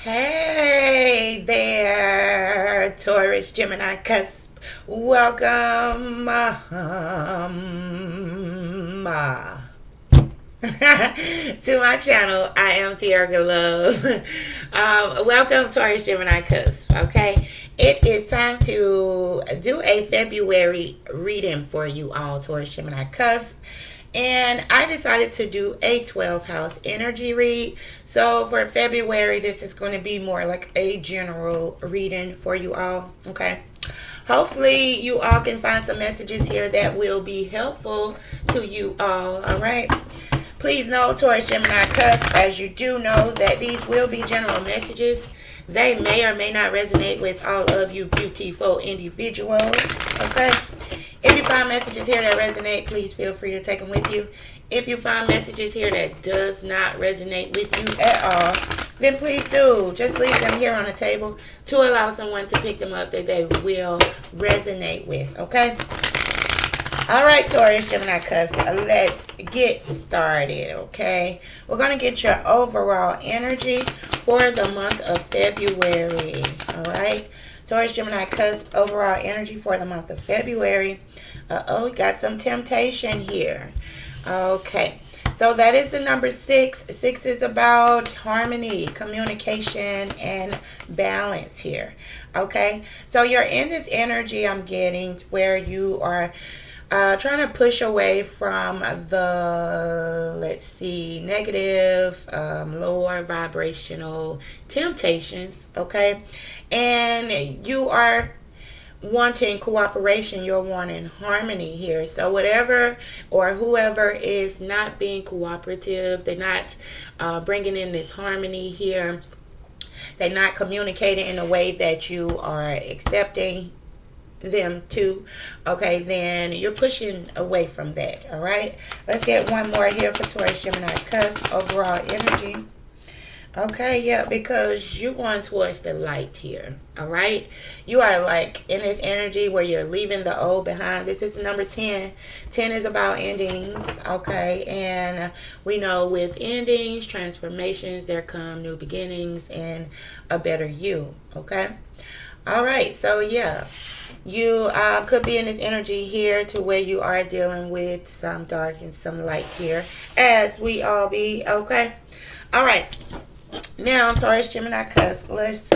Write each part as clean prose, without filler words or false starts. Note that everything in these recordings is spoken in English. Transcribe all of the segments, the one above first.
Hey there, Taurus, Gemini Cusp. Welcome to my channel. I am TErickaLove. Welcome, Taurus, Gemini Cusp. Okay, it is time to do a February reading for you all, Taurus, Gemini Cusp. And I decided to do a 12 house energy read. So for February, this is going to be more like a general reading for you all. Okay. Hopefully you all can find some messages here that will be helpful to you all. All right. Please know, Taurus, Gemini, Cusp, as you do know that these will be general messages. They may or may not resonate with all of you beautiful individuals. Okay. If you find messages here that resonate, please feel free to take them with you. If you find messages here that does not resonate with you at all, then please do. Just leave them here on the table to allow someone to pick them up that they will resonate with. Okay? All right, Taurus, Gemini, Cusp, let's get started. Okay? We're going to get your overall energy for the month of February. All right? Taurus, Gemini, Cusp, overall energy for the month of February. We got some temptation here. Okay, so that is the number 6. 6 is about harmony, communication, and balance here. Okay, so you're in this energy I'm getting where you are trying to push away from the, let's see, negative, lower vibrational temptations, okay? And you are wanting cooperation, you're wanting harmony here. So whatever or whoever is not being cooperative, they're not bringing in this harmony here, they're not communicating in a way that you are accepting them to, okay, then you're pushing away from that. All right, let's get one more here for Taurus, Gemini, Cusp, overall energy. Okay, yeah, because you're going towards the light here. All right, you are like in this energy where you're leaving the old behind. This is number 10. 10 is about endings. Okay, and we know with endings, transformations, there come new beginnings and a better you. Okay, all right, so yeah, you could be in this energy here to where you are dealing with some dark and some light here, as we all be. Okay, all right. Now, Taurus, Gemini, Cusp, let's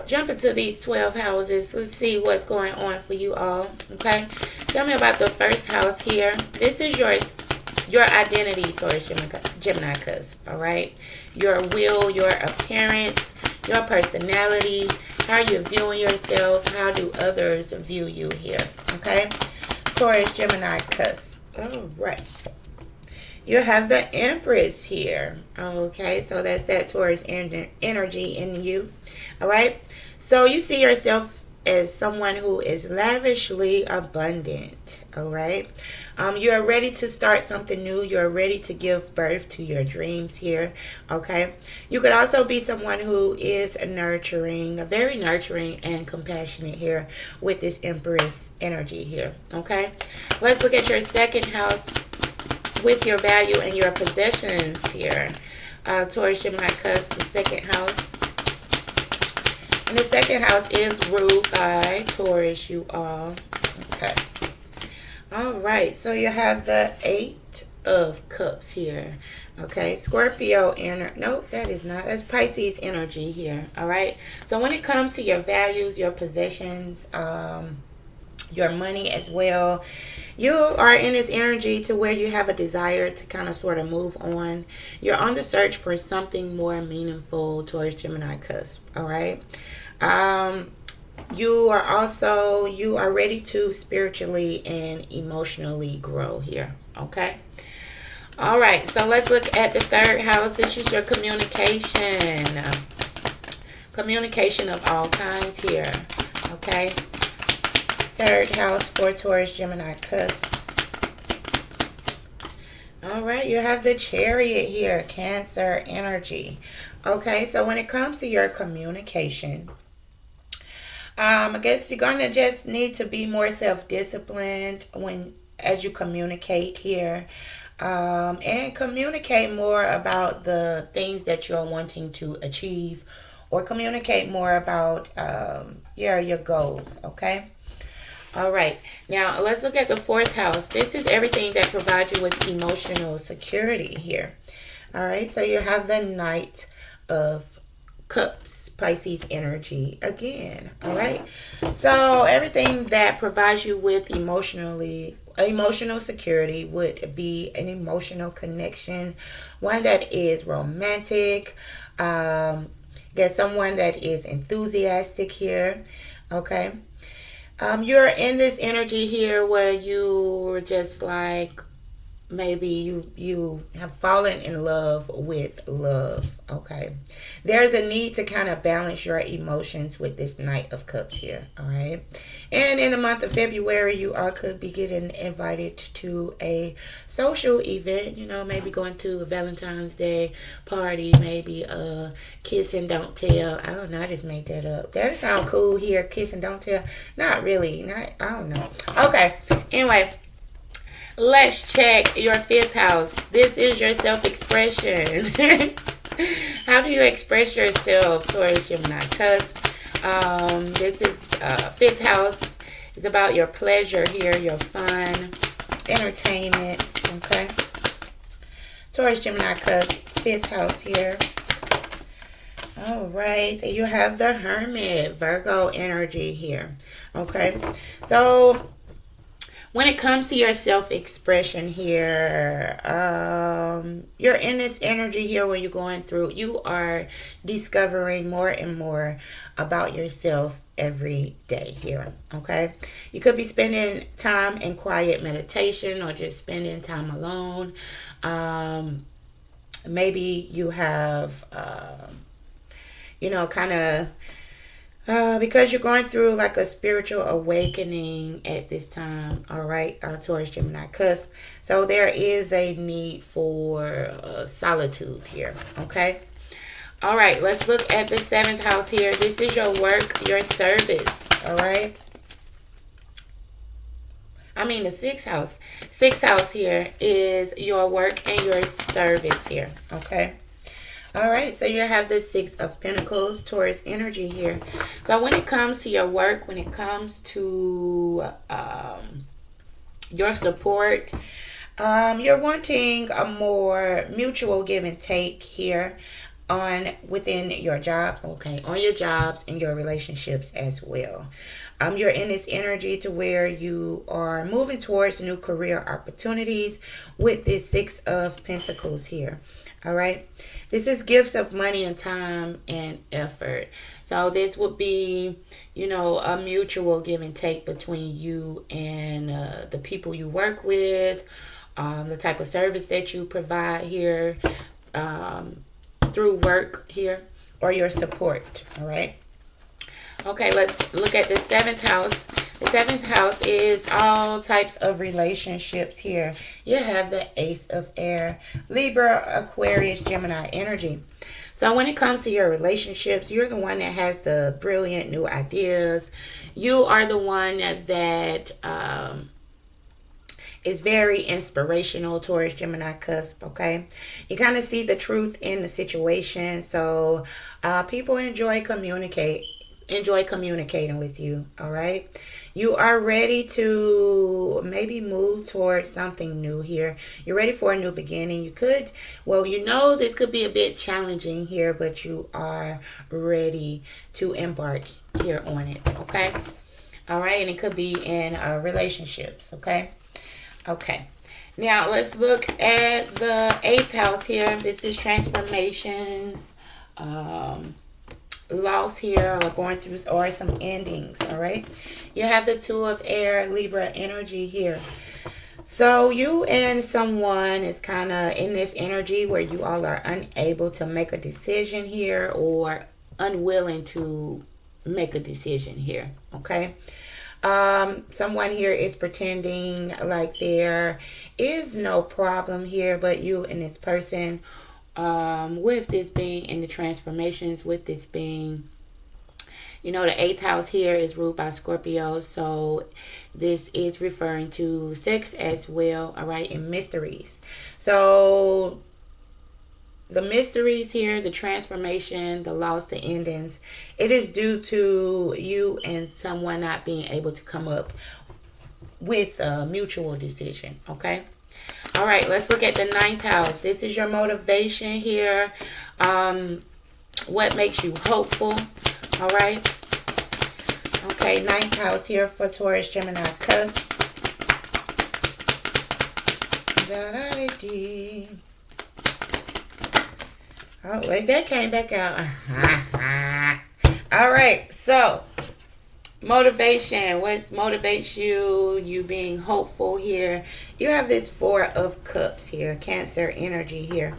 jump into these 12 houses. Let's see what's going on for you all. Okay, tell me about the first house here. This is your identity, Taurus, Gemini, Cusp. All right, your will, your appearance, your personality, how you're viewing yourself, how do others view you here. Okay, Taurus, Gemini, Cusp. All right. You have the Empress here. Okay, so that's that Taurus energy in you. All right, so you see yourself as someone who is lavishly abundant. All right, you're ready to start something new. You're ready to give birth to your dreams here. Okay, you could also be someone who is nurturing, very nurturing and compassionate here with this Empress energy here. Okay, let's look at your second house with your value and your possessions here. Taurus, Gemini, Cusp, the second house. And the second house is ruled by Taurus, you all. Okay. All right. So you have the 8 of Cups here. Okay. Scorpio energy. Nope, that is not. That's Pisces energy here. All right. So when it comes to your values, your possessions, your money as well, you are in this energy to where you have a desire to kind of sort of move on. You're on the search for something more meaningful, Taurus, Gemini, Cusp. All right. You are ready to spiritually and emotionally grow here. Okay. All right. So let's look at the third house. This is your communication. Communication of all kinds here. Okay. Third house for Taurus, Gemini, Cusp. All right, you have the Chariot here, Cancer energy. Okay, so when it comes to your communication, I guess you're gonna just need to be more self-disciplined as you communicate here. And communicate more about the things that you're wanting to achieve or communicate more about your goals. Okay. All right. Now let's look at the fourth house. This is everything that provides you with emotional security here. All right. So you have the Knight of Cups, Pisces energy again. All right. So everything that provides you with emotional security would be an emotional connection, one that is romantic. There's someone that is enthusiastic here. Okay. You're in this energy here where you're just like, maybe you have fallen in love with love. Okay, there's a need to kind of balance your emotions with this Knight of Cups here. All right, and in the month of February, you all could be getting invited to a social event, maybe going to a Valentine's Day party, maybe a kiss and don't tell. I don't know, I just made that up. That sound cool here, kiss and don't tell. Not really, I don't know. Okay, anyway, let's check your fifth house. This is your self-expression. How do you express yourself, Taurus, Gemini, Cusp? This is fifth house. It's about your pleasure here, your fun, entertainment. Okay. Taurus, Gemini, Cusp, fifth house here. All right. You have the Hermit, Virgo energy here. Okay. So when it comes to your self-expression here, you're in this energy here where you're going through, you are discovering more and more about yourself every day here. Okay. You could be spending time in quiet meditation or just spending time alone. Maybe you have, kind of, because you're going through like a spiritual awakening at this time. All right, Taurus, Gemini, Cusp. So there is a need for solitude here. Okay. All right, let's look at the seventh house here. This is your work, your service. All right. The sixth house. Sixth house here is your work and your service here. Okay. All right, so you have the Six of Pentacles, Taurus energy here. So when it comes to your work, when it comes to your support, you're wanting a more mutual give and take here within your job, okay, on your jobs and your relationships as well. You're in this energy to where you are moving towards new career opportunities with this Six of Pentacles here. All right. This is gifts of money and time and effort. So this would be, a mutual give and take between you and the people you work with, the type of service that you provide here through work here, or your support. All right. Okay, let's look at the seventh house. The seventh house is all types of relationships here. You have the Ace of Air, Libra, Aquarius, Gemini energy. So when it comes to your relationships, you're the one that has the brilliant new ideas. You are the one that is very inspirational, Taurus, Gemini, Cusp. Okay, you kind of see the truth in the situation. So people enjoy communicating with you. All right, you are ready to maybe move towards something new here. You're ready for a new beginning. This could be a bit challenging here, but you are ready to embark here on it. Okay. All right, and it could be in relationships. Okay. Now let's look at the eighth house here. This is transformations, loss here, or going through, or some endings. All right, you have the Two of Air, Libra energy here. So you and someone is kind of in this energy where you all are unable to make a decision here, or unwilling to make a decision here. Okay. Someone here is pretending like there is no problem here, but you and this person, with this being in the transformations, with this being, the eighth house here is ruled by Scorpio. So this is referring to sex as well. All right. And mysteries. So the mysteries here, the transformation, the loss, the endings, it is due to you and someone not being able to come up with a mutual decision. Okay. All right, let's look at the ninth house. This is your motivation here. What makes you hopeful? All right. Okay, ninth house here for Taurus, Gemini, Cusp. Oh, wait, that came back out. All right, so motivation. What motivates you? You being hopeful here. You have this Four of Cups here, Cancer energy here.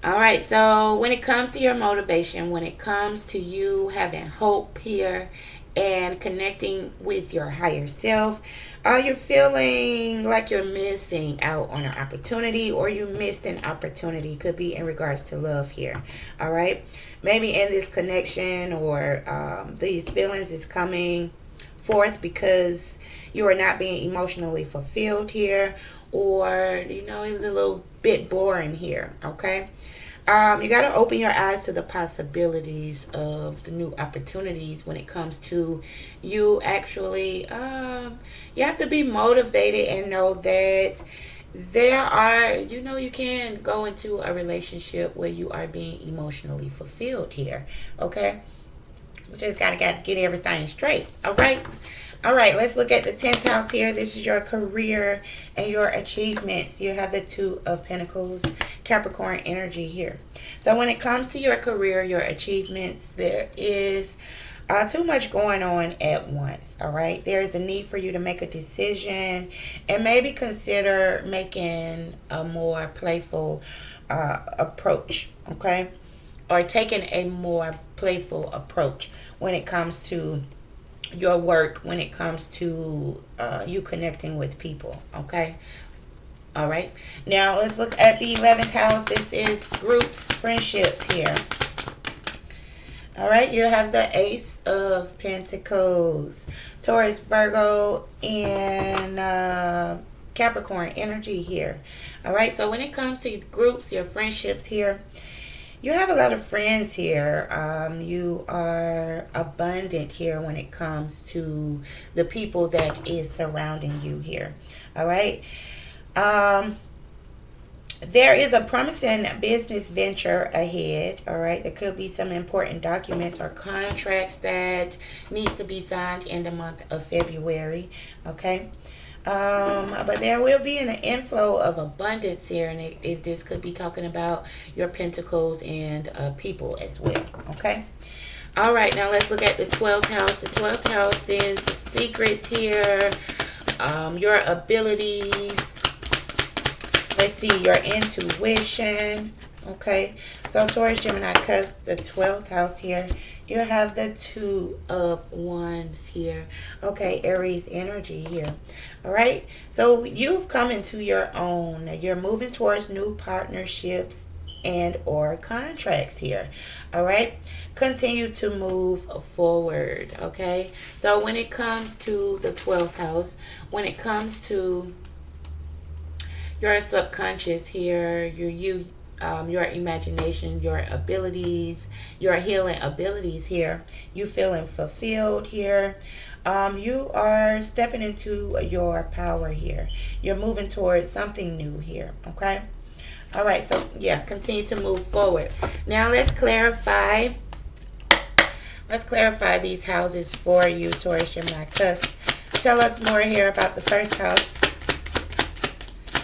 All right, so when it comes to your motivation, when it comes to you having hope here and connecting with your higher self, you're feeling like you're missing out on an opportunity, or you missed an opportunity. Could be in regards to love here. All right, maybe in this connection, or these feelings is coming forth because you are not being emotionally fulfilled here, or it was a little bit boring here. Okay. You got to open your eyes to the possibilities of the new opportunities when it comes to you actually. You have to be motivated and know that there are, you can go into a relationship where you are being emotionally fulfilled here. Okay. We just got to get everything straight. All right. All right, let's look at the 10th house here. This is your career and your achievements. You have the Two of Pentacles, Capricorn energy here. So when it comes to your career, your achievements, there is too much going on at once. All right, there is a need for you to make a decision and maybe consider making a more playful approach. Okay, or taking a more playful approach when it comes to your work, when it comes to you connecting with people. Okay. All right, now let's look at the 11th house. This is groups, friendships here. All right, you have the Ace of Pentacles, Taurus, Virgo, and Capricorn energy here. All right, so when it comes to groups, your friendships here, you have a lot of friends here. You are abundant here when it comes to the people that is surrounding you here. All right. There is a promising business venture ahead. All right. There could be some important documents or contracts that needs to be signed in the month of February. Okay. But there will be an inflow of abundance here, and this could be talking about your pentacles and people as well. Okay. All right, now let's look at the 12th house. The 12th house is the secrets here, your abilities. Let's see, your intuition. Okay, so Taurus, Gemini, Cusp, the 12th house here. You have the Two of Wands here. Okay, Aries energy here. All right, so you've come into your own. You're moving towards new partnerships and or contracts here. All right, continue to move forward. Okay, so when it comes to the 12th house, when it comes to your subconscious here, your imagination, your abilities, your healing abilities here, you feeling fulfilled here. You are stepping into your power here. You're moving towards something new here. Okay. All right. So yeah, continue to move forward. Now let's clarify. Let's clarify these houses for you, Taurus, Gemini, Cusp. Tell us more here about the first house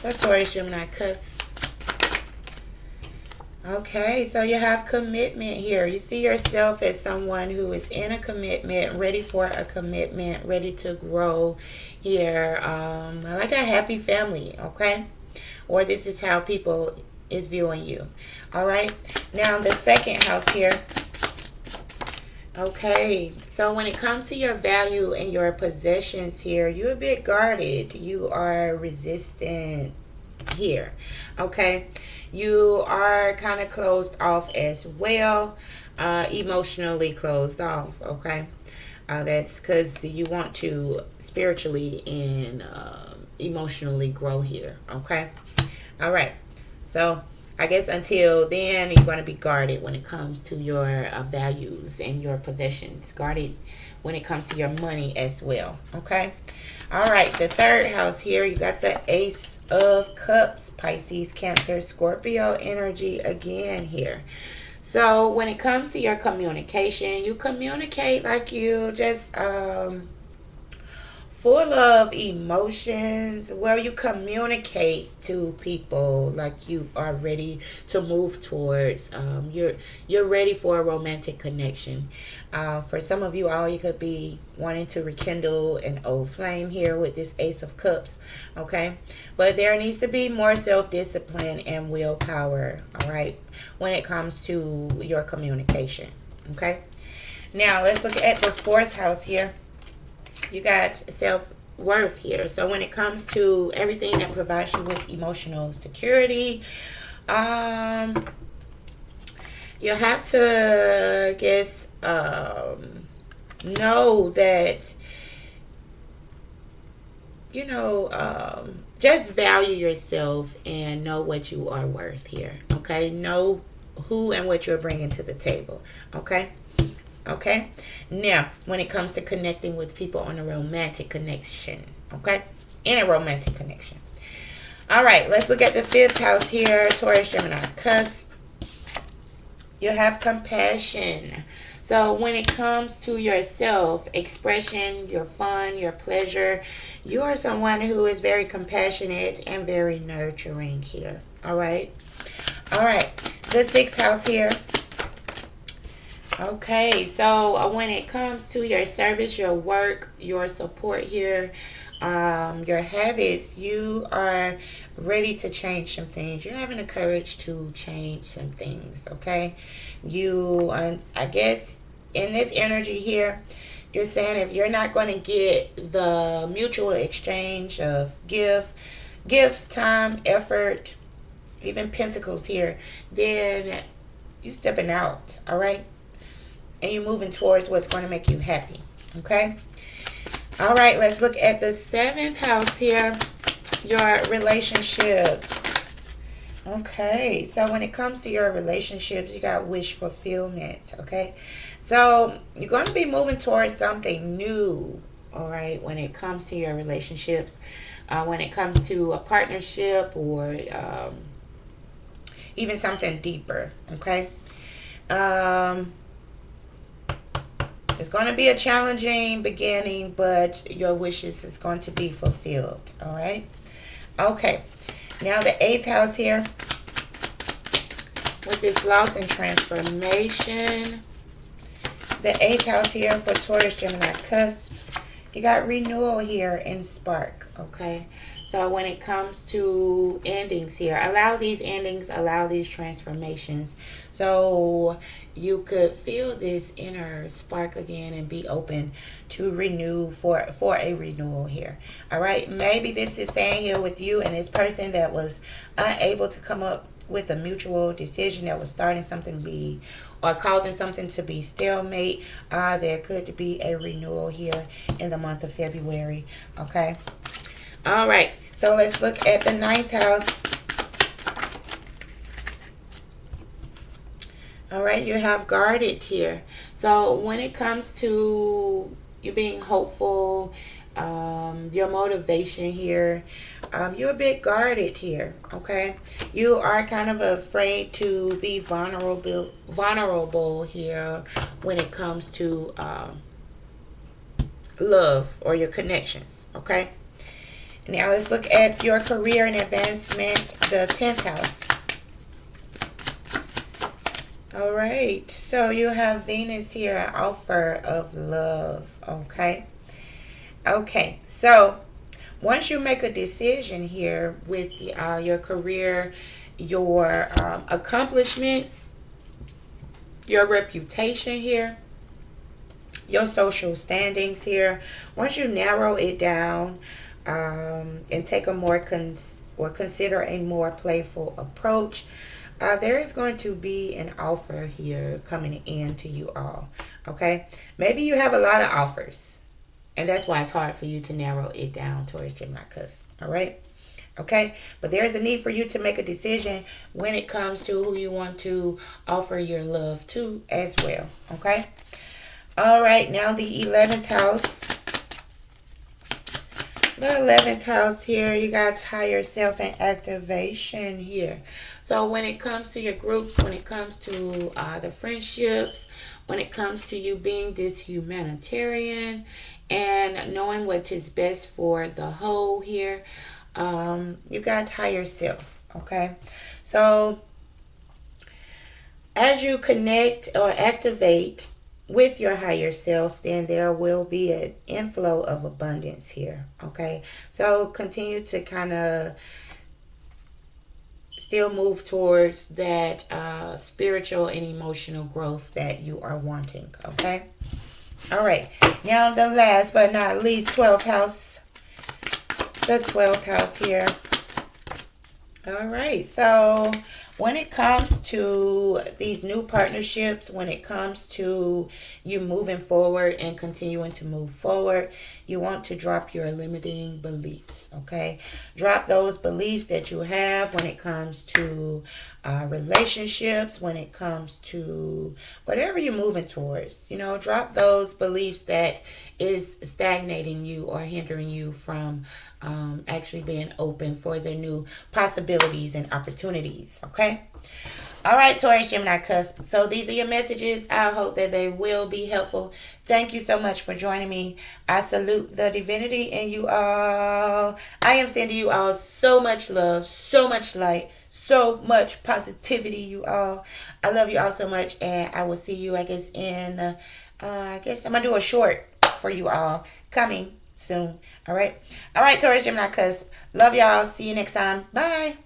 for Taurus, Gemini, Cusp. Okay, so you have commitment here. You see yourself as someone who is in a commitment, ready for a commitment, ready to grow here. Like a happy family, okay? Or this is how people is viewing you. All right, now the second house here. Okay, so when it comes to your value and your possessions here, you're a bit guarded. You are resistant here, okay? You are kind of closed off as well, emotionally closed off, okay? That's because you want to spiritually and emotionally grow here, okay? All right, so I guess until then, you're going to be guarded when it comes to your values and your possessions. Guarded when it comes to your money as well. Okay. All right. The third house here, you got the Ace of Cups, Pisces, Cancer, Scorpio energy again here. So when it comes to your communication, you communicate like you just full of emotions, where you communicate to people like you are ready to move towards. You're ready for a romantic connection. For some of you all, you could be wanting to rekindle an old flame here with this Ace of Cups. Okay, but there needs to be more self-discipline and willpower. All right, when it comes to your communication. Okay, now let's look at the fourth house here. You got self-worth here. So when it comes to everything that provides you with emotional security, you have to, know that, just value yourself and know what you are worth here. Okay? Know who and what you're bringing to the table. Okay? Okay, now when it comes to connecting with people on a romantic connection, okay, in a romantic connection. All right, let's look at the fifth house here, Taurus, Gemini, Cusp. You have compassion. So when it comes to your self-expression, your fun, your pleasure, you are someone who is very compassionate and very nurturing here. All right, the sixth house here. Okay, so when it comes to your service, your work, your support here, your habits, you are ready to change some things. You're having the courage to change some things, okay? You, I guess, in this energy here, you're saying if you're not going to get the mutual exchange of gifts, time, effort, even pentacles here, then you stepping out, all right? And you're moving towards what's going to make you happy. Okay? All right, let's look at the seventh house here. Your relationships. Okay, so when it comes to your relationships, you got wish fulfillment. Okay? So you're going to be moving towards something new. All right? When it comes to your relationships. When it comes to a partnership or even something deeper. Okay? It's going to be a challenging beginning, but your wishes is going to be fulfilled. All right? Okay. Now the eighth house here. With this loss and transformation. The eighth house here for Taurus, Gemini, Cusp. You got renewal here in spark. Okay? So when it comes to endings here, allow these endings, allow these transformations. So you could feel this inner spark again and be open to renew for a renewal here. All right. Maybe this is saying here with you and this person that was unable to come up with a mutual decision that was starting something to be or causing something to be stalemate. There could be a renewal here in the month of February. Okay. All right. So let's look at the ninth house. All right, you have guarded here. So when it comes to you being hopeful, your motivation here, you're a bit guarded here, okay? You are kind of afraid to be vulnerable here when it comes to love or your connections, okay? Now let's look at your career and advancement, the 10th house. All right, so you have Venus here, an offer of love, okay? Okay, so once you make a decision here with your career, your accomplishments, your reputation here, your social standings here, once you narrow it down and take a more consider a more playful approach, there is going to be an offer here coming in to you all, okay? Maybe you have a lot of offers, and that's why it's hard for you to narrow it down towards Gemini Cusp, all right? Okay? But there is a need for you to make a decision when it comes to who you want to offer your love to as well. Okay? All right, now the 11th house. The 11th house here, you got higher self and activation here. So when it comes to your groups, when it comes to the friendships, when it comes to you being this humanitarian and knowing what is best for the whole here, you got higher self. Okay? So as you connect or activate with your higher self, then there will be an inflow of abundance here. Okay, so continue to kind of still move towards that spiritual and emotional growth that you are wanting. Okay, all right, now the last but not least, 12th house. The 12th house here. All right, so when it comes to these new partnerships, when it comes to you moving forward and continuing to move forward, you want to drop your limiting beliefs, okay? Drop those beliefs that you have when it comes to relationships, when it comes to whatever you're moving towards. You know, drop those beliefs that is stagnating you or hindering you from actually being open for the new possibilities and opportunities. Okay. All right, Taurus, Gemini, Cusp. So these are your messages. I hope that they will be helpful. Thank you so much for joining me. I salute the divinity in you all. I am sending you all so much love, so much light, so much positivity, you all. I love you all so much, and I will see you, I guess, in, I guess I'm going to do a short for you all coming soon. All right. All right, Taurus, Gemini, Cusp. Love y'all. See you next time. Bye.